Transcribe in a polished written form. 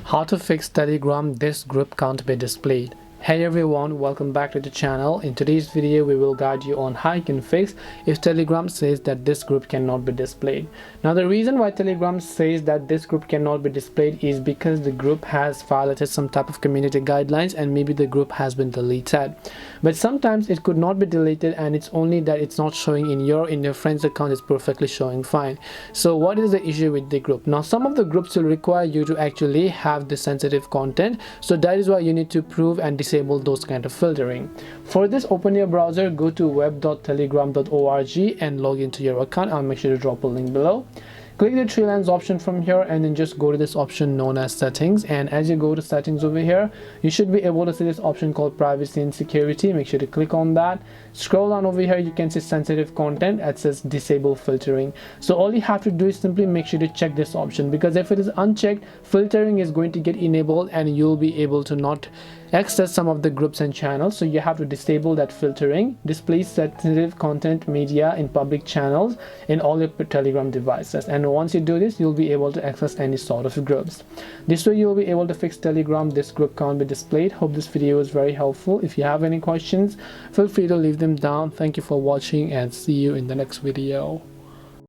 How to fix Telegram this group can't be displayed. Hey everyone, welcome back to the channel. In today's video we will guide you on how you can fix if Telegram says that this group cannot be displayed. Now the reason why Telegram says that this group cannot be displayed is because the group has violated some type of community guidelines and maybe the group has been deleted. But sometimes it could not be deleted and it's only that it's not showing in your friend's account. It's perfectly showing fine. So what is the issue with the group? Now some of the groups will require you to actually have the sensitive content, so that is why you need to prove and disable those kind of filtering. For this, open your browser, go to web.telegram.org and log into your account. I'll make sure to drop a link below. Click the three lines option from here and then just go to this option known as settings, and as you go to settings over here you should be able to see this option called privacy and security. Make sure to click on that. Scroll down over here, you can see sensitive content. It says disable filtering. So all you have to do is simply make sure to check this option, because if it is unchecked, filtering is going to get enabled and you'll be able to not access some of the groups and channels. So you have to disable that filtering. Display sensitive content media in public channels in all your Telegram devices, and once you do this you'll be able to access any sort of groups. This way you'll be able to fix Telegram this group can't be displayed. Hope this video was very helpful. If you have any questions, feel free to leave them down. Thank you for watching and see you in the next video.